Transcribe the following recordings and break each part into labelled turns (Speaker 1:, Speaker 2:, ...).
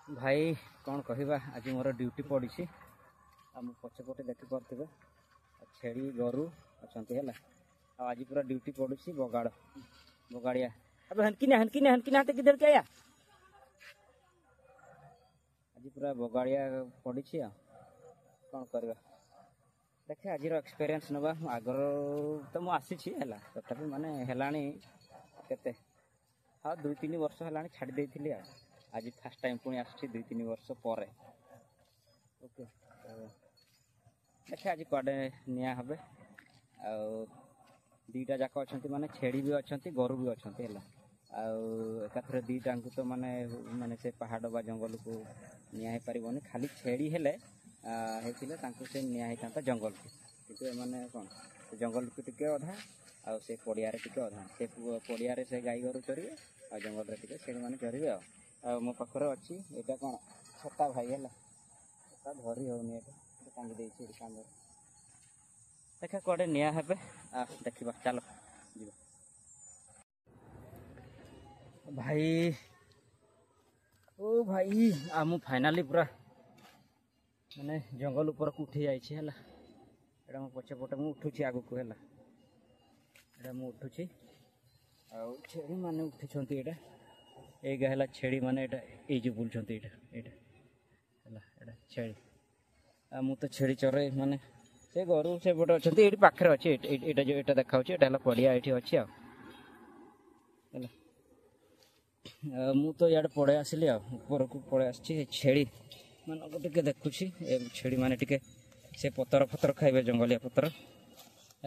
Speaker 1: भाई कौन कहवा आज मोर ड्यूटी पड़ी आम पछपटे देखिपे छेड़ी गोरु अच्छा है आज पूरा ड्यूटी पड़ी बगाड़ बगाड़िया अब हनकिना हनकिना हनकिना हाथ किधर क्या आज पूरा बगाड़िया पड़ी कौन करवा देखे आज एक्सपीरियंस नवा आगर तो मुझे तथापि माने हेलाणी केते हाँ 2-3 वर्ष है छाड़ी देती आज फास्ट टाइम पुणी आसुची 2-3 वर्ष पर ओके देखे आज कड़े निया हे दीटा जाक अच्छा माने छेड़ी भी अच्छा गोरु भी अच्छा है एकाथरे दीटा तो माने माने से पहाड़ बा जंगल को निया पारन खाली छेड़ी हेले से निया होता जंगल को कितु माने कौन जंगल को टिके अधा आ से पड़िया टिके अधा से पड़िया से गाई गोरु चरिए आ जंगल टिके छेड़ी मैंने चरिए आ मो पाखे अच्छी यहाँ कौन छता भाई है छता धरी होनी टांगी देती कांद देखा कड़े निया हे देखा चलो जी भाई ओ भाई आ मु फाइनाली पूरा माने जंगल ऊपर को उठी जाइए है मो पचे पटे मुझे उठुची आगक है मुझे उठुची आ छेड़ी मैंने उठी यहाँ एगा है छेड़ी माने ये जो बुलूँ यहाँ छेड़ी आ मु तो छेड़ी चरे माने से गोरु से पटे अच्छा ये पाखे अच्छे यहाँ जो यहाँ देखा है पड़िया ये अच्छी मु तो इे पड़े आसली ऊपर को पड़े आसी छेड़ी मान को टे देखुची छेड़ी माने टिके से पतर फतर खाइबे जंगलिया पतर है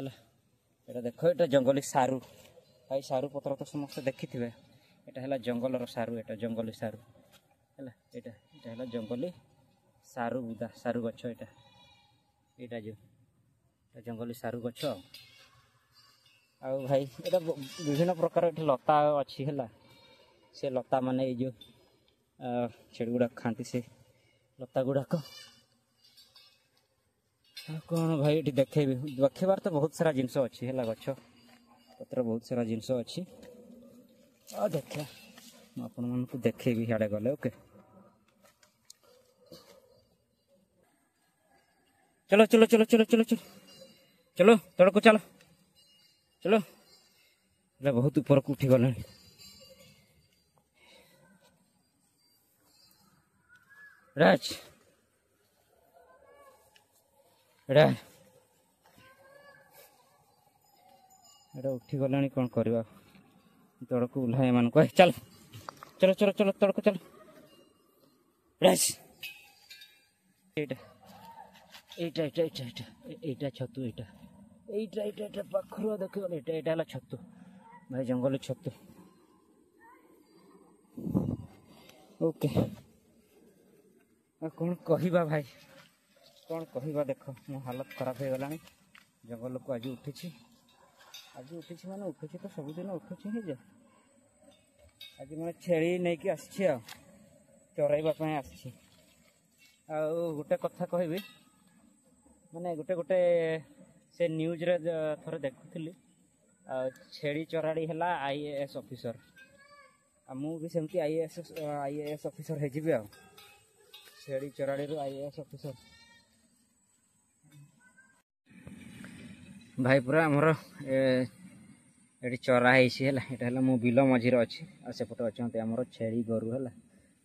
Speaker 1: यहाँ देख यहाँ जंगली सारू भाई सारू पतर तो समस्त देखी थे यहाँ है जंगल सारू यहाँ जंगली सारू है यहाँ है जंगली सारू बुदा सारू गछ यहाँ जो जंगली सारू गछ आ भाई ये विभिन्न प्रकार ये लता अच्छी है से लता माने ये जो छेड़ी गुड़ाक खाती से लता गुड़ाक कौन भाई ये देखेबी देखेबार तो बहुत सारा जिनस अच्छी है गछ पत्र बहुत सारा जिनस अच्छी देखा आपण मन को देखेबी हियाड़े गले ओके चलो चलो चलो चलो चलो चलो चलो तड़को चलो चलो बहुत ऊपर को उठी गले राज एटा उठी गला कौन करवा तड़को उल्हा मान को चल चलो चलो चलो तड़को चलो राज एटा छतु एटा पाखर देख एटा छतु भाई जंगल छतु ओके कौन कहवा भाई कौन कहवा देख मो हालत खराब हो गला जंगल को आज उठी माने उठुची तो सबुदिन उठुची ही आज मैं छेड़ी नहीं कि आसी चरईवाई आसी गोटे कथा कहबी माने गोटे गोटे से न्यूज रे थोड़े देखुली छेड़ी चराड़ी है आईएएस ऑफिसर मुझे सेमती आईएएस ऑफिसर हो छेड़ी चराड़ी आईएएस ऑफिसर भाई पूरा आमर ये चरा है मो बिल मझीरे अच्छी आसपटे अच्छा आमर छेड़ी गोरु है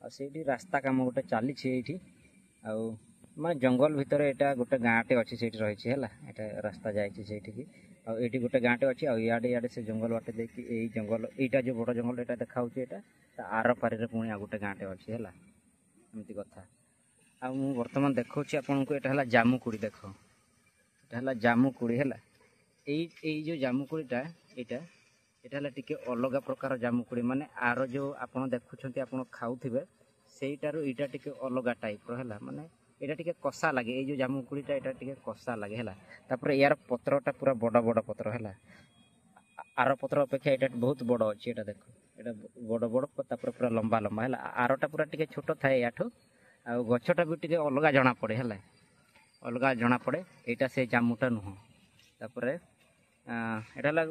Speaker 1: आठी रास्ता कम गोटे चली माने जंगल भितर यहाँ गोटे गाँटे अच्छी से रही है रास्ता जाठी आठी गोटे गाँटे अच्छी आड़े से जंगल बाटे देखिए जंगल यहाँ जो बड़ जंगल यहाँ देखा यहाँ आर पारे पुणी आ गोटे गाँटे अच्छी है एमती कथा आ बर्तमान देखा आपन को यहाँ जामुकुड़ी देख यहाँ जामुकुड़ी है जो जामुकुड़ीटा यहाँ टिके अलग प्रकार जामुकुड़ी माने आर जो आपन देखुं आप खाऊे सेटारू यहाँ टिके अलग टाइप है माने यहाँ टिके कषा लगे ये जामुकुड़ीटा यहाँ टिके कषा लगे है यार पत्रटा पूरा बड़ बड़ पत्र है आर पत्र अपेक्षा यहाँ बहुत बड़ अच्छी यहाँ देख यहाँ बड़ बड़ पूरा लंबा लंबा है आरटा पूरा टिके छोट थाए याठू आ गछटा भी टिके अलग जना पड़े है अलग जना पड़े यहाँ से जामुटा नुह तापर यहाँ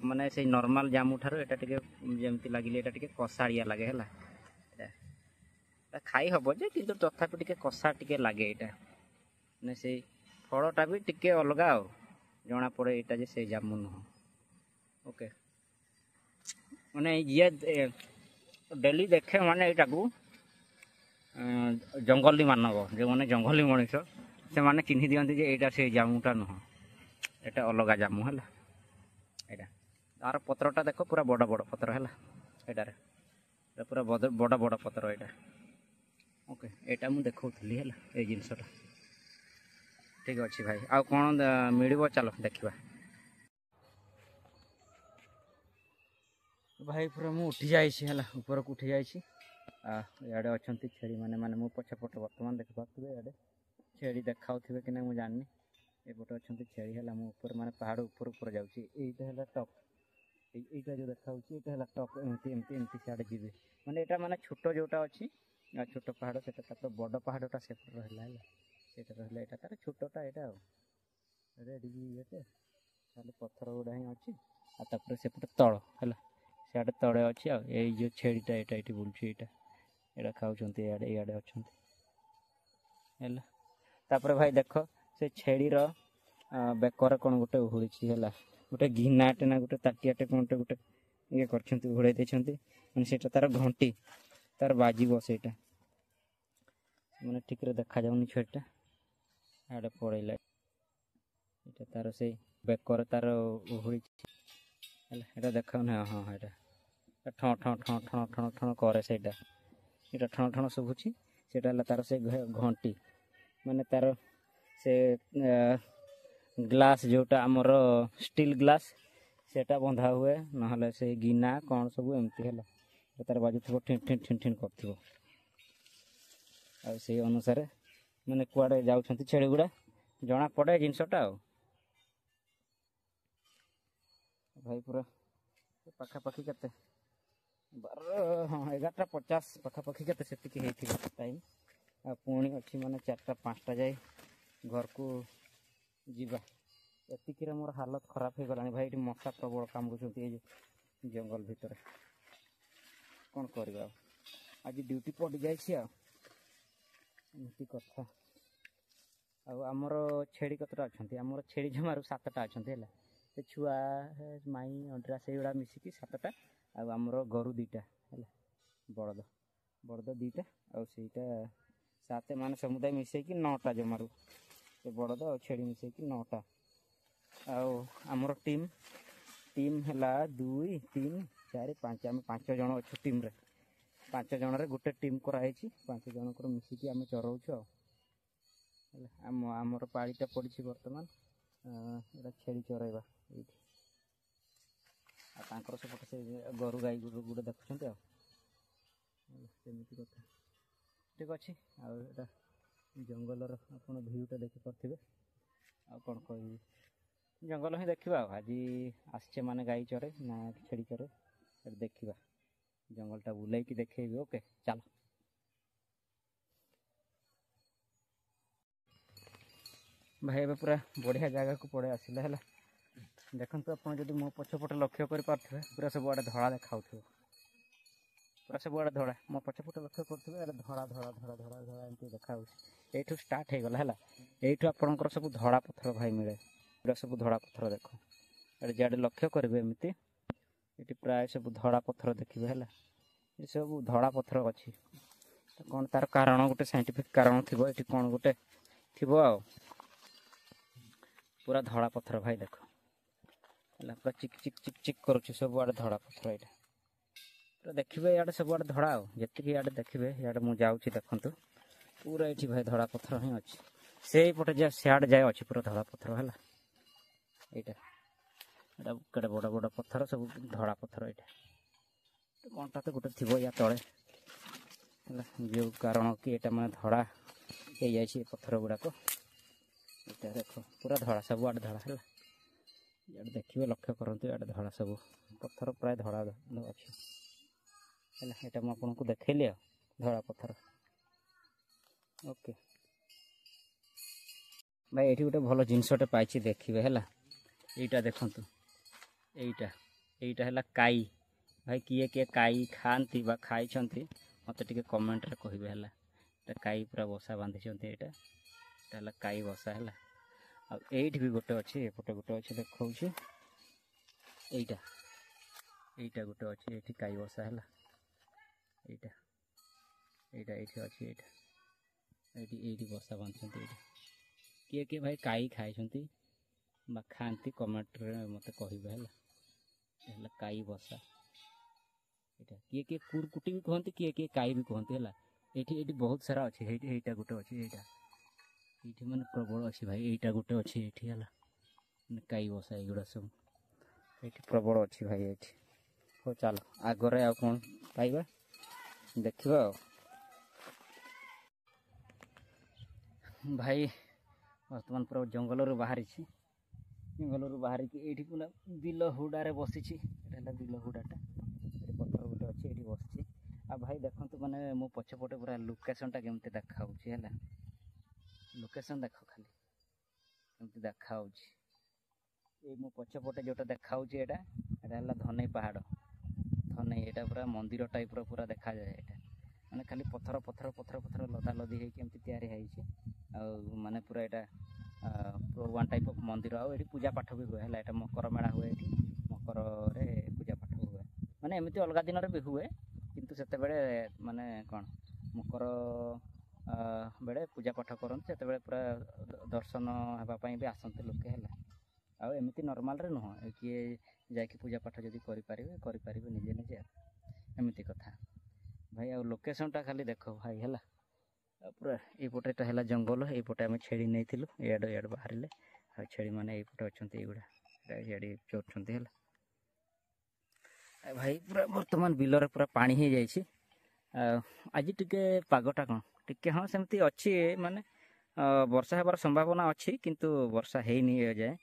Speaker 1: माने से नॉर्मल जामु ठारो एटा टिके जेमती लागिले एटा टिके कसाड़िया लागे है ଖାଇ ହେବ ଯେ କିନ୍ତୁ ତଥାପି ଟିକେ କଷା ଟିକେ ଲାଗେ ଏଇଟା ମାନେ ସେଇ ଫଳଟା ବି ଟିକେ ଅଲଗା ଆଉ ଜଣାପଡ଼େ ଏଇଟା ଯେ ସେଇ ଜାମୁ ନୁହଁ। ଓକେ ମାନେ ଇଏ ଡେଲି ଦେଖେ ମାନେ ଏଇଟାକୁ ଜଙ୍ଗଲୀ ମାନବ ଯେଉଁମାନେ ଜଙ୍ଗଲୀ ମଣିଷ ସେମାନେ ଚିହ୍ନି ଦିଅନ୍ତି ଯେ ଏଇଟା ସେଇ ଜାମୁଟା ନୁହଁ, ଏଇଟା ଅଲଗା ଜାମୁ ହେଲା। ଏଇଟା ତାର ପତ୍ରଟା ଦେଖ ପୁରା ବଡ଼ ବଡ଼ ପତ୍ର ହେଲା, ଏଇଟାରେ ପୁରା ବଡ଼ ବଡ଼ ପତ୍ର ଏଇଟା। ଓକେ ଏଇଟା ମୁଁ ଦେଖାଉଥିଲି ହେଲା ଏଇ ଜିନିଷଟା। ଠିକ୍ ଅଛି ଭାଇ, ଆଉ କ'ଣ ମିଳିବ ଚାଲ ଦେଖିବା। ଭାଇ ପୁରା ମୁଁ ଉଠି ଯାଇଛି ହେଲା, ଉପରକୁ ଉଠି ଯାଇଛି। ଇଆଡ଼େ ଅଛନ୍ତି ଛେଳି ମାନେ ମୁଁ ପଛପଟ ବର୍ତ୍ତମାନ ଦେଖିପାରୁଥିବେ ଇଆଡ଼େ ଛେଳି ଦେଖାଉଥିବେ କି ନା ମୁଁ ଜାଣିନି। ଏପଟେ ଅଛନ୍ତି ଛେଳି ହେଲା, ମୁଁ ଉପରେ ମାନେ ପାହାଡ଼ ଉପରେ ଯାଉଛି। ଏଇଟା ହେଲା ଟପ୍, ଏଇଟା ଯେଉଁ ଦେଖାଉଛି ଏଇଟା ହେଲା ଟପ୍। ଏମିତି ସିଆଡ଼େ ଯିବେ ମାନେ ଏଇଟା ମାନେ ଛୋଟ ଯେଉଁଟା ଅଛି ଛୋଟ ପାହାଡ଼ ସେଇଟା, ତାପରେ ବଡ଼ ପାହାଡ଼ଟା ସେପଟେ ରହିଲା ହେଲା, ସେଇଟା ରହିଲା ଏଇଟା ତାର ଛୋଟଟା ଏଇଟା ଆଉ ଏଠିକି ଇଏଟେ ତାହେଲେ ପଥର ଗୁଡ଼ା ହିଁ ଅଛି। ଆଉ ତାପରେ ସେପଟେ ତଳ ହେଲା, ସିଆଡ଼େ ତଳେ ଅଛି। ଆଉ ଏଇ ଯେଉଁ ଛେଳିଟା ଏଇଠି ବୁଲୁଛି ଏଇଟା ଖାଉଛନ୍ତି, ଇଆଡ଼େ ଅଛନ୍ତି ହେଲା। ତାପରେ ଭାଇ ଦେଖ ସେ ଛେଳିର ବେକରେ କ'ଣ ଗୋଟେ ଉହୁଳିଛି ହେଲା, ଗୋଟେ ଗିନାଟେ ନା ଗୋଟେ ତାଟିଆଟେ କ'ଣଟେ ଗୋଟେ ଇଏ କରିଛନ୍ତି, ଉହୁଳେଇ ଦେଇଛନ୍ତି ମାନେ ସେଇଟା ତାର ଘଣ୍ଟି, ତାର ବାଜିବ ସେଇଟା ମାନେ ଠିକ୍ରେ ଦେଖାଯାଉନି ଛେଳିଟା ଆଡ଼େ ପଳେଇଲା। ଏଇଟା ତାର ସେଇ ବେକରେ ତାର ଉହୁଳିଛି ହେଲା, ଏଇଟା ଦେଖାଉନି। ହଁ ଏଇଟା ଠଣ ଠଣ ଠଣ ଠଣ ଠଣ ଠଣ କରେ ସେଇଟା, ଏଇଟା ଠଣ ଠଣ ଶୁଭୁଛି। ସେଇଟା ହେଲା ତାର ସେ ଘଣ୍ଟି ମାନେ ତାର ସେ ଗ୍ଲାସ୍ ଯେଉଁଟା ଆମର ଷ୍ଟିଲ୍ ଗ୍ଲାସ୍ ସେଇଟା ବନ୍ଧା ହୁଏ, ନହେଲେ ସେ ଗିନା କ'ଣ ସବୁ ଏମିତି ହେଲା ତାର ବାଜୁଥିବ, ଠିନ୍ ଠିନ୍ ଠିନ୍ ଠିନ୍ କରୁଥିବ। ଆଉ ସେଇ ଅନୁସାରେ ମାନେ କୁଆଡ଼େ ଯାଉଛନ୍ତି ଛେଳି ଗୁଡ଼ା ଜଣା ପଡ଼େ ଜିନିଷଟା ଆଉ। ଭାଇ ପୁରା ପାଖାପାଖି କେତେ 11:50 ପାଖାପାଖି କେତେ ସେତିକି ହେଇଥିବ ଟାଇମ୍। ଆଉ ପୁଣି ଅଛି ମାନେ 4ଟା 5ଟା ଯାଏ ଘରକୁ ଯିବା। ଏତିକିରେ ମୋର ହାଲତ ଖରାପ ହେଇଗଲାଣି ଭାଇ। ଏଠି ମଶା ପ୍ରବଳ କାମୁଡ଼ୁଛନ୍ତି ଏଇ ଜଙ୍ଗଲ ଭିତରେ। କ'ଣ କରିବା ଆଉ, ଆଜି ଡ୍ୟୁଟି ପଡ଼ିଯାଇଛି ଆଉ ଏମିତି କଥା। ଆଉ ଆମର ଛେଳି କେତେଟା ଅଛନ୍ତି? ଆମର ଛେଳି ଜମାରୁ 7ଟା ଅଛନ୍ତି ହେଲା। ସେ ଛୁଆ ମାଇଁ ଅଣ୍ଡିରା ସେଇଗୁଡ଼ା ମିଶିକି 7ଟା, ଆଉ ଆମର ଗୋରୁ 2ଟା ହେଲା, ବଳଦ 2ଟା, ଆଉ ସେଇଟା 7 ମାନେ ସମୁଦାୟ ମିଶେଇକି 9ଟା ଜମାରୁ, ସେ ବଳଦ ଆଉ ଛେଳି ମିଶେଇକି 9ଟା। ଆଉ ଆମର ଟିମ୍ ହେଲା 2 3 4 5, ଆମେ 5 ଜଣ ଅଛୁ ଟିମ୍ରେ। 5 ଜଣରେ ଗୋଟେ ଟିମ୍ କରାହେଇଛି, 5 ଜଣଙ୍କର ମିଶିକି ଆମେ ଚରଉଛୁ ଆଉ ହେଲା। ଆମର ପାଳିଟା ପଡ଼ିଛି ବର୍ତ୍ତମାନ ଏଇଟା ଛେଳି ଚରାଇବା ଏଇଠି। ଆଉ ତାଙ୍କର ସେପଟେ ସେ ଗୋରୁ ଗାଈ ଗୋଟେ ଦେଖୁଛନ୍ତି ଆଉ ସେମିତି କଥା। ଠିକ୍ ଅଛି, ଆଉ ଏଇଟା ଜଙ୍ଗଲର ଆପଣ ଭିୟୁଟା ଦେଖିପାରୁଥିବେ। ଆଉ କ'ଣ କହିବି, ଜଙ୍ଗଲ ହିଁ ଦେଖିବା ଆଉ। ଆଜି ଆସିଛେ ମାନେ ଗାଈ ଚରେ ନା ଛେଳି ଚରେ ଏଠି ଦେଖିବା, ଜଙ୍ଗଲଟା ବୁଲେଇକି ଦେଖେଇବି। ଓକେ ଚାଲ। ଭାଇ ଏବେ ପୁରା ବଢ଼ିଆ ଜାଗାକୁ ପଳେଇ ଆସିଲେ ହେଲା। ଦେଖନ୍ତୁ ଆପଣ ଯଦି ମୋ ପଛପଟେ ଲକ୍ଷ୍ୟ କରିପାରୁଥିବେ ପୁରା ସବୁଆଡ଼େ ଧଳା ଦେଖାଉଥିବ, ପୁରା ସବୁଆଡ଼େ ଧଳା। ମୋ ପଛପଟେ ଲକ୍ଷ୍ୟ କରୁଥିବେ ଏଇଟା ଧଳା ଧଳା ଧଳା ଧଳା ଧଳା ଏମିତି ଦେଖାହେଉଛି। ଏଇଠୁ ଷ୍ଟାର୍ଟ ହେଇଗଲା ହେଲା, ଏଇଠୁ ଆପଣଙ୍କର ସବୁ ଧଳା ପଥର ଭାଇ ମିଳେ, ପୁରା ସବୁ ଧଳା ପଥର ଦେଖ। ଏଠି ଯିଆଡ଼େ ଲକ୍ଷ୍ୟ କରିବେ ଏମିତି ଏଠି ପ୍ରାୟ ସବୁ ଧଳା ପଥର ଦେଖିବେ ହେଲା। ଏସବୁ ଧଳା ପଥର ଅଛି, କ'ଣ ତାର କାରଣ ଗୋଟେ ସାଇଣ୍ଟିଫିକ୍ କାରଣ ଥିବ, ଏଠି କ'ଣ ଗୋଟେ ଥିବ ଆଉ। ପୁରା ଧଳା ପଥର ଭାଇ ଦେଖ ହେଲା, ପୁରା ଚିକ୍ ଚିକ୍ ଚିକ୍ ଚିକ୍ କରୁଛି ସବୁଆଡ଼େ ଧଳା ପଥର। ଏଇଟା ପୁରା ଦେଖିବେ ଇଆଡ଼େ ସବୁଆଡ଼େ ଧଳା, ଆଉ ଯେତିକି ଇଆଡ଼େ ଦେଖିବେ ଇଆଡ଼େ ମୁଁ ଯାଉଛି ଦେଖନ୍ତୁ ପୁରା ଏଠି ଭାଇ ଧଳା ପଥର ହିଁ ଅଛି। ସେଇପଟେ ଯା ସିଆଡ଼େ ଯାଏ ଅଛି ପୁରା ଧଳା ପଥର ହେଲା। ଏଇଟା କେଡ଼େ ବଡ଼ ବଡ଼ ପଥର, ସବୁ ଧଳା ପଥର। ଏଇଟା କ'ଣଟା ତ ଗୋଟେ ଥିବ ୟା ତଳେ ହେଲା, ଯେଉଁ କାରଣ କି ଏଇଟା ମାନେ ଧଳା ହେଇଯାଇଛି ଏ ପଥର ଗୁଡ଼ାକ। ଏଇଟା ଦେଖ ପୁରା ଧଳା, ସବୁଆଡ଼େ ଧଳା ହେଲା। ଇଆଡ଼େ ଦେଖିବେ ଲକ୍ଷ୍ୟ କରନ୍ତୁ, ଇଆଡ଼େ ଧଳା ସବୁ ପଥର ପ୍ରାୟ ଧଳା ଅଛି ହେଲା। ଏଇଟା ମୁଁ ଆପଣଙ୍କୁ ଦେଖେଇଲି ଆଉ ଧଳା ପଥର। ଓକେ ଭାଇ, ଏଇଠି ଗୋଟେ ଭଲ ଜିନିଷଟେ ପାଇଛି ଦେଖିବେ ହେଲା। ଏଇଟା ଦେଖନ୍ତୁ, ଏଇଟା ହେଲା କାଇ। ଭାଇ କିଏ କିଏ କାଇ ଖାଆନ୍ତି ବା ଖାଇଛନ୍ତି मत टे कमेंट रे कहिबे हला काई पूरा बसा बांधिଛନ୍ତି एटा हला काई बसा हला आ एठी भी गोटे अछि एपटे गोटे अछि देखौछि एटा एटा गोटे अछि एठी काई बसा हला एटा एटा एठी अछि एटा एठी एठी बसा बांधिଛନ୍ତି एटा किए भाई काई खाइଛନ୍ତି बा खांती कमेंट रे मते कहिबे हला हला काई बसा एटा किए कुरकुटी भी कहंती किए काई भी कहंती हला एठी बहुत सारा अछि एटा गोटे अछि एटा एठी माने प्रबल अछि भाई एटा गोटे अछि एठी हला काई बसा एगुडा सब एठी प्रबल अछि भाई एठी हो चलो आगरे आ कोन पाइबा देखिबा भाई वर्तमान पूरा जंगल रो बाहरी छी जंगल रो बाहरी की एठी पूरा बिल हुडा रे बसी छी एटा बिल हुडाटा पत्थर गोटे अछि एठी बसछि आ भाई देखंतु माने मो पछे पटे पूरा लोकेशन टा केमते देखाउछि हला लोकेशन देखो खाली केमते देखाउछि ए मो पछे पटे जोटा देखाउछि एटा हला धनई पहाड़ धनई एटा पूरा मंदिर टाइप रो पूरा देखा जाय एटा माने खाली पत्थर पत्थर पत्थर पत्थर लदा लदी हे केमते तयारी हैछि आ माने पूरा एटा वन टाइप ऑफ मंदिर आ एठी पूजा पाठ भी हुए हला एटा मकर मेला हुए एठी मकर रे पूजा पाठ हुए माने एमिति अलगा दिन रे भी हुए किंतु सेते बेले माने कोन मकर बेले पूजा पाठ करन सेते बेले पूरा दर्शन हेबा पई भी आसंते लोके हला आ एमिति नॉर्मल रे न किए जाके पूजा पाठ जदी करि परिबे निजे निजे एमिति कथा भाई आ लोकेशन टा खाली देखो भाई हला पूरा ए पटेटा हला जंगल ए पटे हम छेड़ी नैथिलु एड एड बाहरले आ छेड़ी माने ए पटे अछंती एगुडा एडी चोरछंती हला भाई पूरा वर्तमान बिलर पूरा पानी ही जाइछि आज टिके पागटा कोन टिके हां सेमती अछि माने वर्षा हेबार संभावना अछि किंतु वर्षा हेइनी जाय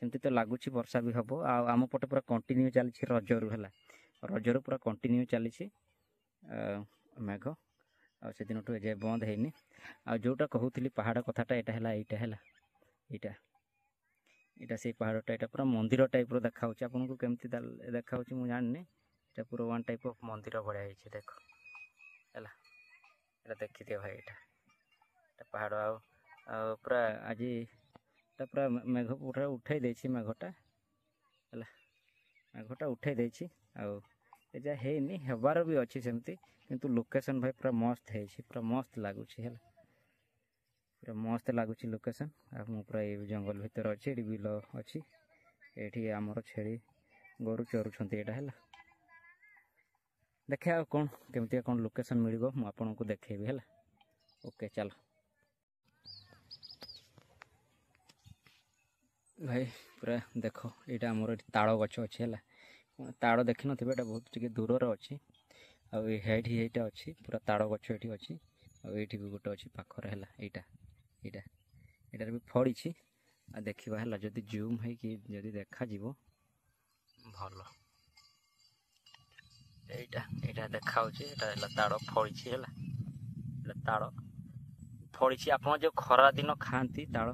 Speaker 1: सेमती तो लागुछि वर्षा भी हबो आ आम पटे पूरा कंटिन्यू चलिछि रजरु हला रजरु पूरा कंटिन्यू चलिछि मेघ आ से दिन तो जे बंद हेइनी आ जोटा कहउथिली पहाड़ कथाटा एटा हला एटा एटा से पहाड़टा एटा पूरा मंदिर टाइप रो देखाउछि आपन को केमती देखाउछि मु जानने एटा पूरा वन टाइप ऑफ मंदिर बढिया हेछि देखो हला एटा देखि दियो भाई एटा पहाड़ आ पूरा आज एटा पूरा मेघ पूरा उठाई देछि मेघटा हला मेघटा उठाई देछि आ एजा हेइनी हेबार भी अछि सेमती किंतु लोकेशन भाई पूरा मस्त हेछि पूरा मस्त लागुछि हला पूरा मस्त लागुछि लोकेशन आ मु पूरा ए जंगल भीतर अछि एडी बिल अछि एठी हमर छेड़ी गोरु चोरुछंती एटा हला देखा कोन केमती कोन लोकेशन मिलिबो मु आपन को देखेबी हला ओके चलो भाई पूरा देखो एटा हमर ताड़ गछ अछि हला ताड़ देखि नथिबे एटा बहुत टिके दूर रे अछि आ हेठी एटा अछि पूरा ताड़ गछ एठी अछि आ एठी भी गोटे अछि पाखर हला एटा एटा एटार भी फड़ी छी आ देखिबा हला जदी जूम है कि जदी देखा जीवो भलो एटा एटा देखाउछि एटा हला ताड़ फड़ी छी हला एटा ताड़ फड़ी छी आपन जो खरा दिन खांती ताड़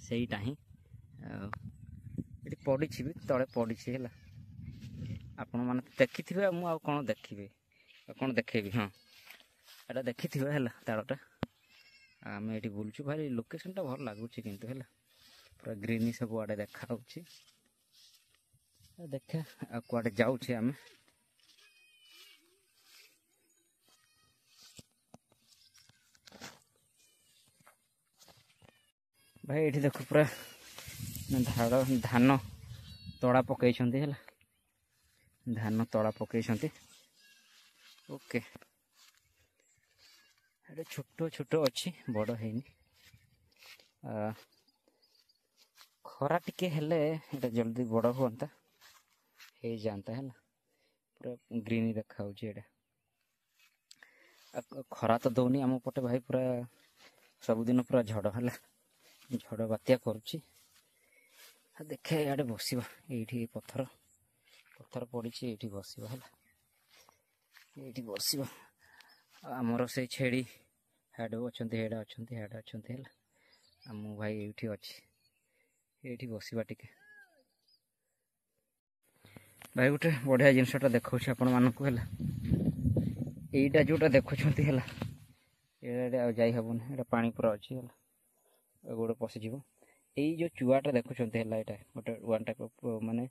Speaker 1: सेईटा ही एटी पड़ी छी भी तळे पड़ी छी हला आपन माने देखिथिबे मु आ कोन देखिबे कोन देखेबी हां एटा देखिथिबे हला ताड़टा आमे एटी बुलछु भाई लोकेशन टा भल लागुछि किंतु हला पूरा ग्रीनी सब आडे देखाउछि देखा आ कुआडे जाउछि आमे भाई एठी देखो पूरा धान तड़ा पकईछंती हला धान तड़ा पकईछंती ओके एटा छोटो छोटो अछि बड़ हेनी खरा टिके हेले एटा जल्दी बड़ होंता हे जानता है ना पूरा ग्रीन देखाउछि एटा खरा तो दौनी आम पटे भाई पूरा सब दिन पूरा झड़ हला झड़ बात्या करुछि देखे याडे बसिबा एठी पत्थर पत्थर पड़ीछि एठी बसिबा हला एठी बसिबा हमर से छेड़ी हेड अछंती हेड अछंती हेड अछंती हला हम भाई एठी अछि एठी बसिबा टिके भाई गोटे बढ़िया जिनसटा देखा आपण मानक है ଏଇଟା ଯୋଉଟା ଦେଖୁଛନ୍ତି ହେଲା ଏଇଟା ଆଉ ଯାଇ ହେବନି, ଏଇଟା ପାଣି ପୁରା ଅଛି ହେଲା, ଗୋଡ଼ ପଶିଯିବ। ଏଇ ଯେଉଁ ଚୁଆଟା ଦେଖୁଛନ୍ତି ହେଲା, ଏଇଟା ଗୋଟେ ୱାନ୍ ଟାଇପ୍ ଅଫ୍ ମାନେ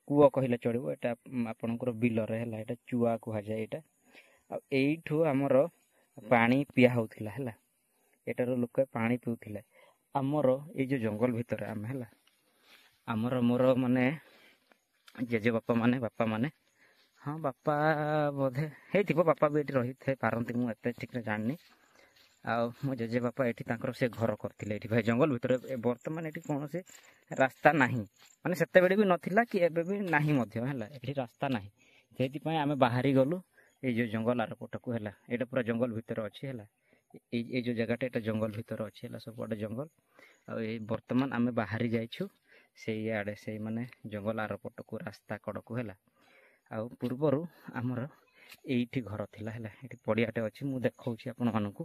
Speaker 1: କୂଅ କହିଲେ ଚଳିବ। ଏଇଟା ଆପଣଙ୍କର ବିଲରେ ହେଲା, ଏଇଟା ଚୁଆ କୁହାଯାଏ ଏଇଟା। ଆଉ ଏଇଠୁ ଆମର ପାଣି ପିଆ ହେଉଥିଲା ହେଲା, ଏଇଟାର ଲୋକ ପାଣି ପିଉଥିଲେ। ଆମର ଏଇ ଯେଉଁ ଜଙ୍ଗଲ ଭିତରେ ଆମେ ହେଲା, ଆମର ମୋର ମାନେ ଜେଜେବାପା ମାନେ ବାପା ମାନେ, ହଁ ବାପା ବୋଧେ ହେଇଥିବ, ବାପା ବି ଏଠି ରହିଥାଇ ପାରନ୍ତି, ମୁଁ ଏତେ ଠିକ୍ରେ ଜାଣିନି। ଆଉ ମୋ ଜେଜେବାପା ଏଠି ତାଙ୍କର ସେ ଘର କରିଥିଲେ ଏଠି ଭାଇ ଜଙ୍ଗଲ ଭିତରେ। ବର୍ତ୍ତମାନ ଏଠି କୌଣସି ରାସ୍ତା ନାହିଁ, ମାନେ ସେତେବେଳେ ବି ନଥିଲା କି ଏବେ ବି ନାହିଁ ମଧ୍ୟ ହେଲା, ଏଠି ରାସ୍ତା ନାହିଁ। ସେଇଥିପାଇଁ ଆମେ ବାହାରି ଗଲୁ ଏଇ ଯେଉଁ ଜଙ୍ଗଲ ଆର ପଟକୁ ହେଲା, ଏଇଟା ପୁରା ଜଙ୍ଗଲ ଭିତରେ ଅଛି ହେଲା। ଏଇ ଯେଉଁ ଜାଗାଟା ଏଇଟା ଜଙ୍ଗଲ ଭିତରେ ଅଛି ହେଲା, ସବୁଆଡ଼େ ଜଙ୍ଗଲ। ଆଉ ଏଇ ବର୍ତ୍ତମାନ ଆମେ ବାହାରି ଯାଇଛୁ ସେଇଆଡ଼େ, ସେଇ ମାନେ ଜଙ୍ଗଲ ଆର ପଟକୁ ରାସ୍ତା କଡ଼କୁ ହେଲା। ଆଉ ପୂର୍ବରୁ ଆମର ଏଇଠି ଘର ଥିଲା ହେଲା, ଏଠି ପଡ଼ିଆଟେ ଅଛି, ମୁଁ ଦେଖାଉଛି ଆପଣମାନଙ୍କୁ।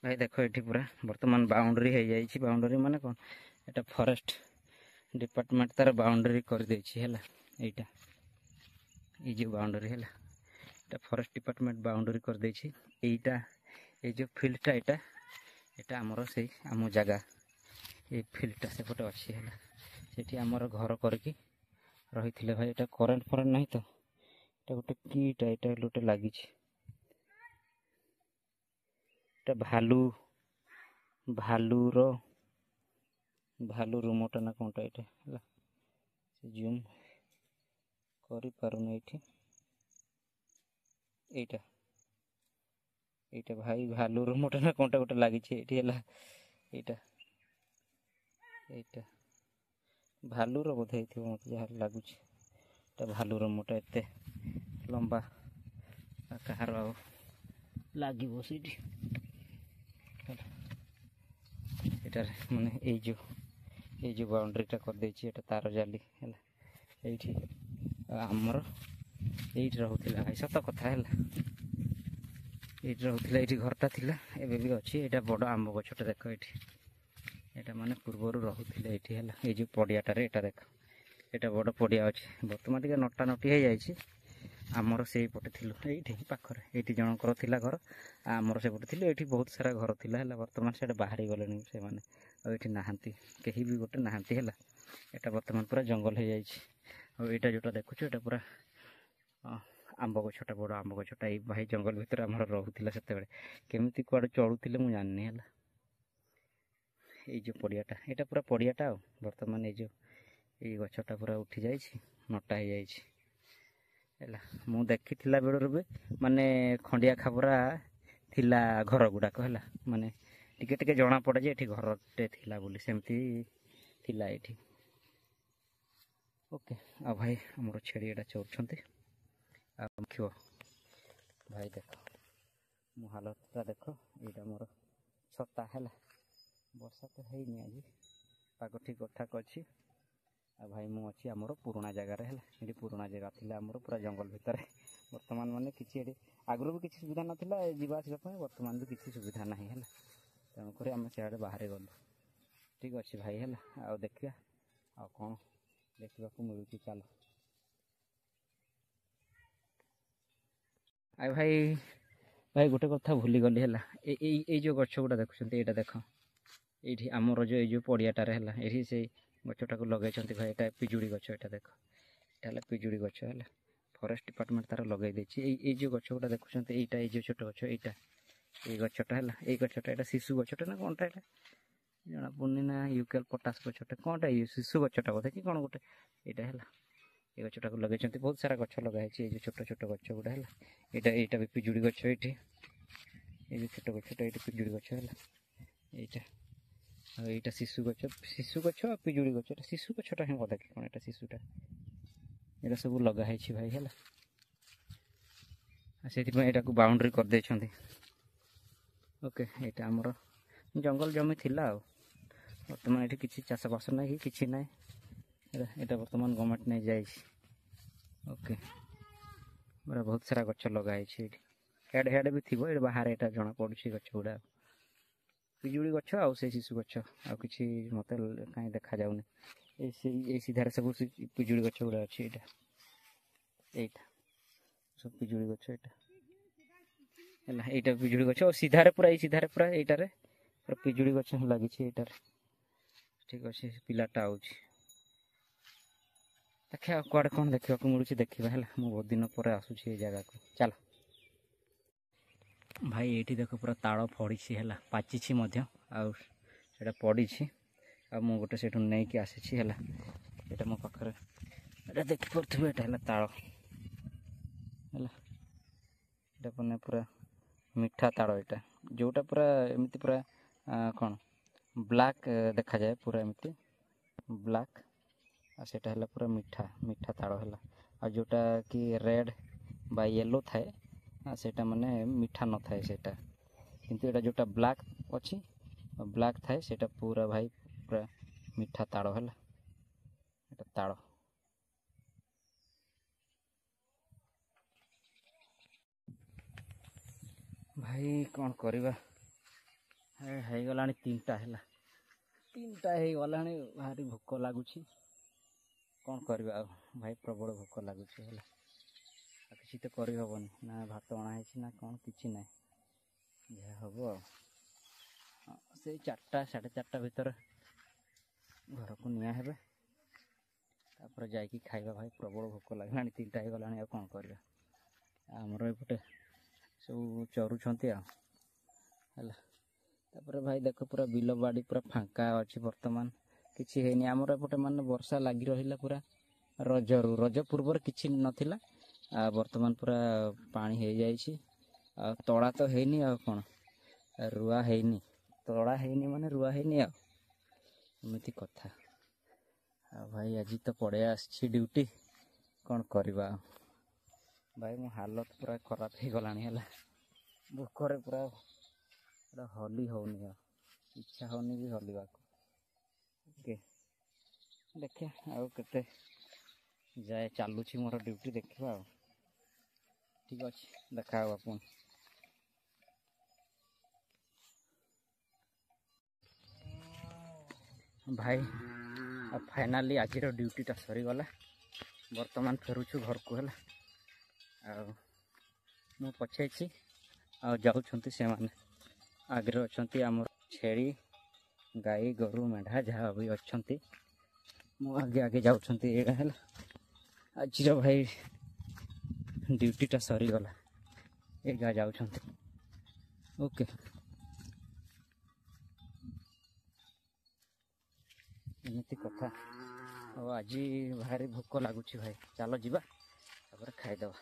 Speaker 1: ଭାଇ ଦେଖ ଏଠି ପୁରା ବର୍ତ୍ତମାନ ବାଉଣ୍ଡରୀ ହେଇଯାଇଛି। ବାଉଣ୍ଡରୀ ମାନେ କ'ଣ, ଏଇଟା ଫରେଷ୍ଟ ଡିପାର୍ଟମେଣ୍ଟ ତାର ବାଉଣ୍ଡରୀ କରିଦେଇଛି ହେଲା। ଏଇଟା ଏଇ ଯେଉଁ ବାଉଣ୍ଡରୀ ହେଲା, ଏଇଟା ଫରେଷ୍ଟ ଡିପାର୍ଟମେଣ୍ଟ ବାଉଣ୍ଡରୀ କରିଦେଇଛି। ଏଇଟା ଏଇ ଯେଉଁ ଫିଲ୍ଡଟା ଏଇଟା ଆମର ସେଇ ଆମ ଜାଗା, ଏଇ ଫିଲ୍ଡଟା ସେପଟେ ଅଛି ହେଲା। ସେଠି ଆମର ଘର କରିକି ରହିଥିଲେ ଭାଇ। ଏଇଟା କରେଣ୍ଟ ଫରେଣ୍ଟ ନାହିଁ ତ, ଏଇଟା ଗୋଟେ କିଟା, ଏଇଟା ଗୋଟେ ଲାଗିଛି, ଏଇଟା ଭାଲୁ ରୁମଟା ନା କ'ଣଟା ଏଇଟା ହେଲା, ସେ ଜୁମ୍ କରିପାରୁନି ଏଇଠି। ଏଇଟା ଭାଇ ଭାଲୁ ରୁମଟା ନା କ'ଣଟା ଗୋଟେ ଲାଗିଛି ଏଇଠି ହେଲା। ଏଇଟା ଭାଲୁର ବୋଧେ ହେଇଥିବ, ମୋତେ ଯାହା ଲାଗୁଛି। ଏଇଟା ଭାଲୁ ରୁମଟା, ଏତେ ଲମ୍ବା କାହାର ଆଉ ଲାଗିବ ସେଇଠି। ଏଟାରେ ମାନେ ଏଇ ଯେଉଁ ବାଉଣ୍ଡରୀଟା କରିଦେଇଛି, ଏଇଟା ତାର ଜାଲି ହେଲା। ଏଇଠି ଆମର ଏଇଠି ରହୁଥିଲା ଭାଇ, ସତ କଥା ହେଲା, ଏଇଠି ରହୁଥିଲା, ଏଇଠି ଘରଟା ଥିଲା, ଏବେ ବି ଅଛି। ଏଇଟା ବଡ଼ ଆମ୍ବ ଗଛଟା ଦେଖ ଏଇଠି, ଏଇଟା ମାନେ ପୂର୍ବରୁ ରହୁଥିଲେ ଏଇଠି ହେଲା। ଏଇ ଯେଉଁ ପଡ଼ିଆଟାରେ ଏଇଟା ଦେଖ, ଏଇଟା ବଡ଼ ପଡ଼ିଆ ଅଛି। ବର୍ତ୍ତମାନ ଟିକେ ନଟା ନଟି ହେଇଯାଇଛି। ଆମର ସେଇପଟେ ଥିଲୁ, ଏଇଠି ପାଖରେ, ଏଇଠି ଜଣଙ୍କର ଥିଲା ଘର, ଆମର ସେପଟେ ଥିଲୁ। ଏଇଠି ବହୁତ ସାରା ଘର ଥିଲା ହେଲା, ବର୍ତ୍ତମାନ ସେଇଟା ବାହାରି ଗଲେଣି ସେମାନେ, ଆଉ ଏଇଠି ନାହାନ୍ତି, କେହି ବି ଗୋଟେ ନାହାନ୍ତି ହେଲା। ଏଇଟା ବର୍ତ୍ତମାନ ପୁରା ଜଙ୍ଗଲ ହେଇଯାଇଛି। ଆଉ ଏଇଟା ଯେଉଁଟା ଦେଖୁଛୁ, ଏଇଟା ପୁରା ଆମ୍ବ ଗଛଟା, ବଡ଼ ଆମ୍ବ ଗଛଟା। ଏଇ ଭାଇ ଜଙ୍ଗଲ ଭିତରେ ଆମର ରହୁଥିଲା ସେତେବେଳେ, କେମିତି କୁଆଡ଼େ ଚଳୁଥିଲେ ମୁଁ ଜାଣିନି ହେଲା। ଏଇ ଯେଉଁ ପଡ଼ିଆଟା, ଏଇଟା ପୁରା ପଡ଼ିଆଟା। ଆଉ ବର୍ତ୍ତମାନ ଏଇ ଗଛଟା ପୁରା ଉଠି ଯାଇଛି, ନଟା ହେଇଯାଇଛି ହେଲା। ମୁଁ ଦେଖିଥିଲା ବେଳରୁ ବି ମାନେ ଖଣ୍ଡିଆ ଖାବରା ଥିଲା ଘର ଗୁଡ଼ାକ ହେଲା, ମାନେ ଟିକେ ଟିକେ ଜଣାପଡ଼େ ଯେ ଏଠି ଘରଟେ ଥିଲା ବୋଲି, ସେମିତି ଥିଲା ଏଇଠି। ଓକେ। ଆଉ ଭାଇ ଆମର ଛେଳି ଏଇଟା ଚରୁଛନ୍ତି। ଆଉ ଦେଖିବ ଭାଇ, ଦେଖ ମୋ ହାଲତଟା ଦେଖ। ଏଇଟା ମୋର ଛତା ହେଲା, ବର୍ଷା ତ ହେଇନି ଆଜି, ପାଗ ଠିକ୍ ଠାକ୍ ଅଛି। ଆଉ ଭାଇ ମୁଁ ଅଛି ଆମର ପୁରୁଣା ଜାଗାରେ ହେଲା, ଏଠି ପୁରୁଣା ଜାଗା ଥିଲା ଆମର ପୁରା ଜଙ୍ଗଲ ଭିତରେ। ବର୍ତ୍ତମାନ ମାନେ କିଛି ଏଠି ଆଗରୁ ବି କିଛି ସୁବିଧା ନଥିଲା ଯିବା ଆସିବା ପାଇଁ, ବର୍ତ୍ତମାନ ବି କିଛି ସୁବିଧା ନାହିଁ ହେଲା। ତେଣୁକରି ଆମେ ସିଆଡ଼େ ବାହାରି ଗଲୁ। ଠିକ୍ ଅଛି ଭାଇ ହେଲା, ଆଉ ଦେଖିବା ଆଉ କ'ଣ ଦେଖିବାକୁ ମିଳୁଛି, ଚାଲ। ଆଉ ଭାଇ ଗୋଟେ କଥା ଭୁଲିଗଲି ହେଲା, ଏଇ ଯେଉଁ ଗଛ ଗୁଡ଼ା ଦେଖୁଛନ୍ତି, ଏଇଟା ଦେଖ, ଏଇଠି ଆମର ଏଇ ଯେଉଁ ପଡ଼ିଆଟାରେ ହେଲା, ଏଇଠି ସେଇ ଗଛଟାକୁ ଲଗାଇଛନ୍ତି ଭାଇ। ଏଇଟା ପିଜୁଳି ଗଛ, ଏଇଟା ଦେଖ, ଏଇଟା ହେଲା ପିଜୁଳି ଗଛ ହେଲା। ଫରେଷ୍ଟ ଡିପାର୍ଟମେଣ୍ଟ ତାର ଲଗାଇ ଦେଇଛି। ଏଇ ଯେଉଁ ଗଛ ଗୁଡ଼ା ଦେଖୁଛନ୍ତି, ଏଇଟା ଏଇ ଯେଉଁ ଛୋଟ ଗଛ, ଏଇ ଗଛଟା ହେଲା, ଏଇ ଗଛଟା, ଏଇଟା ଶିଶୁ ଗଛଟା ନା କ'ଣଟା, ଏଇଟା ଜଣାପଡ଼ୁନି, ନା ୟୁକାଲ୍ ପଟାସ୍ ଗଛଟା କ'ଣଟା, ଏଇ ଶିଶୁ ଗଛଟା ବୋଧେ କି କ'ଣ ଗୋଟେ ଏଇଟା ହେଲା। এই ଗଛଟାକୁ ଲଗାଇଛନ୍ତି, ବହୁତ ସାରା ଗଛ ଲଗା ହେଇଛି, ଏଇ ଯେଉଁ ଛୋଟ ଛୋଟ ଗଛ ଗୁଡ଼ା ହେଲା। ଏଇଟା ବି ପିଜୁଳି ଗଛ, ଏଇଠି ଏଇ ଯେଉଁ ଛୋଟ ଗଛଟା, ଏଇଠି ପିଜୁଳି ଗଛ ହେଲା ଏଇଟା। ଆଉ ଏଇଟା ଶିଶୁ ଗଛ ଆଉ ପିଜୁଳି ଗଛ। ଏଇଟା ଶିଶୁ ଗଛଟା ହିଁ ବୋଧେ କି କ'ଣ, ଏଇଟା ଶିଶୁଟା। ଏଇଟା ସବୁ ଲଗା ହେଇଛି ଭାଇ ହେଲା, ଆଉ ସେଥିପାଇଁ ଏଇଟାକୁ ବାଉଣ୍ଡରୀ କରିଦେଇଛନ୍ତି। ଓକେ, ଏଇଟା ଆମର ଜଙ୍ଗଲ ଜମି ଥିଲା। ଆଉ ବର୍ତ୍ତମାନ ଏଠି କିଛି ଚାଷବାସ ନାହିଁ, କିଛି ନାହିଁ। ଏଇଟା ବର୍ତ୍ତମାନ ଗଭର୍ଣ୍ଣମେଣ୍ଟ ନେଇଯାଇଛି। ଓକେ, ପୁରା ବହୁତ ସାରା ଗଛ ଲଗା ହେଇଛି ଏଇଠି, ହେଡ଼େ ବି ଥିବ ଏଇଠି ବାହାରେ, ଏଇଟା ଜଣାପଡ଼ୁଛି ଗଛ ଗୁଡ଼ା, ପିଜୁଳି ଗଛ ଆଉ ସେଇ ଶିଶୁ ଗଛ, ଆଉ କିଛି ମୋତେ କାହିଁ ଦେଖାଯାଉନି। ଏଇ ସିଧାରେ ସବୁ ପିଜୁଳି ଗଛ ଗୁଡ଼ା ଅଛି। ଏଇଟା এইটা ସବୁ ପିଜୁଳି ଗଛ ଏଇଟା ହେଲା, ଏଇଟା ପିଜୁଳି ଗଛ ଆଉ ସିଧାରେ ପୁରା ଏଇ ସିଧାରେ ପୁରା ଏଇଟାରେ ପୁରା ପିଜୁଳି ଗଛ ଲାଗିଛି ଏଇଟାରେ। ଠିକ୍ ଅଛି, ପିଲାଟା ଆଉଛି ଦେଖିବା କୁଆଡ଼େ କ'ଣ ଦେଖିବାକୁ ମିଳୁଛି ଦେଖିବା ହେଲା। ମୁଁ ବହୁତ ଦିନ ପରେ ଆସୁଛି ଏଇ ଜାଗାକୁ। ଚାଲ ଭାଇ, ଏଇଠି ଦେଖ ପୁରା ତାଳ ଫଳିଛି ହେଲା, ପାଚିଛି ମଧ୍ୟ ଆଉ ସେଇଟା ପଡ଼ିଛି। ଆଉ ମୁଁ ଗୋଟେ ସେଇଠୁ ନେଇକି ଆସିଛି ହେଲା। ଏଇଟା ମୋ ପାଖରେ, ଏଇଟା ଦେଖିପାରୁଥିବେ, ଏଇଟା ହେଲା ତାଳ ହେଲା। ଏଇଟା ମାନେ ପୁରା ମିଠା ତାଳ ଏଇଟା, ଯେଉଁଟା ପୁରା ଏମିତି ପୁରା କ'ଣ ବ୍ଲାକ୍ ଦେଖାଯାଏ, ପୁରା ଏମିତି ବ୍ଲାକ୍। ଆଉ ସେଇଟା ହେଲା ପୁରା ମିଠା ମିଠା ତାଳ ହେଲା। ଆଉ ଯେଉଁଟା କି ରେଡ଼୍ ବା ୟେଲୋ ଥାଏ ସେଇଟା ମାନେ ମିଠା ନଥାଏ ସେଇଟା। କିନ୍ତୁ ଏଇଟା ଯେଉଁଟା ବ୍ଲାକ୍ ଅଛି, ବ୍ଲାକ୍ ଥାଏ, ସେଇଟା ପୁରା ଭାଇ ପୁରା ମିଠା ତାଳ ହେଲା। ଏଇଟା ତାଳ ଭାଇ, କ'ଣ କରିବା, ହେଇଗଲାଣି 3ଟା ହେଲା, 3ଟା ହେଇଗଲାଣି। ଭାରି ଭୋକ ଲାଗୁଛି, କ'ଣ କରିବା ଆଉ ଭାଇ, ପ୍ରବଳ ଭୋକ ଲାଗୁଛି ହେଲା। ଆଉ କିଛି ତ କରିହେବନି, ନା ଭାତ ଅଣା ହେଇଛି ନା କ'ଣ, କିଛି ନାହିଁ। ଯାହା ହେବ ଆଉ ସେଇ 4ଟା 4:30 ଭିତରେ ଘରକୁ ନିଆ ହେବେ, ତାପରେ ଯାଇକି ଖାଇବା। ଭାଇ ପ୍ରବଳ ଭୋକ ଲାଗିଲାଣି, 3ଟା ହେଇଗଲାଣି, ଆଉ କ'ଣ କରିବା। ଆମର ଏପଟେ ସବୁ ଚରୁଛନ୍ତି ଆଉ ହେଲା। ତାପରେ ଭାଇ ଦେଖ, ପୁରା ବିଲ ବାଡ଼ି ପୁରା ଫାଙ୍କା ଅଛି ବର୍ତ୍ତମାନ, କିଛି ହେଇନି। ଆମର ଏପଟେ ମାନେ ବର୍ଷା ଲାଗି ରହିଲା ପୁରା ରଜ ପୂର୍ବରୁ କିଛି ନଥିଲା, ଆଉ ବର୍ତ୍ତମାନ ପୁରା ପାଣି ହେଇଯାଇଛି। ଆଉ ତଳା ତ ହେଇନି, ଆଉ କ'ଣ ରୁଆ ହେଇନି, ତଳା ହେଇନି ମାନେ ରୁଆ ହେଇନି, ଆଉ ଏମିତି କଥା। ଆଉ ଭାଇ ଆଜି ତ ପଳେଇ ଆସିଛି ଡ୍ୟୁଟି, କ'ଣ କରିବା ଆଉ ଭାଇ। ମୋ ହାଲତ ପୁରା ଖରାପ ହେଇଗଲାଣି ହେଲା, ଭୋକରେ ପୁରା ହଲି ହେଉନି, ଆଉ ଇଚ୍ଛା ହେଉନି ବି ହଲିବାକୁ। ଓକେ, ଦେଖିବା ଆଉ କେତେ ଯାଏ ଚାଲୁଛି ମୋର ଡ୍ୟୁଟି, ଦେଖିବା ଆଉ। ଠିକ୍ ଅଛି, ଦେଖା ହେବା ପୁଣି। ଭାଇ, ଆଉ ଫାଇନାଲି ଆଜିର ଡ୍ୟୁଟିଟା ସରିଗଲା। ବର୍ତ୍ତମାନ ଫେରୁଛୁ ଘରକୁ ହେଲା। ଆଉ ମୁଁ ପଛେଇଛି, ଆଉ ଯାଉଛନ୍ତି ସେମାନେ। ଆଗରେ ଅଛନ୍ତି ଆମର ଛେଳି, ଗାଈ, ଗୋରୁ, ମେଣ୍ଢା ଯାହା ବି ଅଛନ୍ତି, ମୁଁ ଆଗେ ଆଗେ ଯାଉଛନ୍ତି। ଏଇଟା ହେଲା ଆଜିର ଭାଇ ଡ୍ୟୁଟିଟା ସରିଗଲା, ଏଗା ଯାଉଛନ୍ତି। ଓକେ, ଏମିତି କଥା। ଆଉ ଆଜି ଭାରି ଭୋକ ଲାଗୁଛି ଭାଇ, ଚାଲ ଯିବା ତାପରେ ଖାଇଦେବା।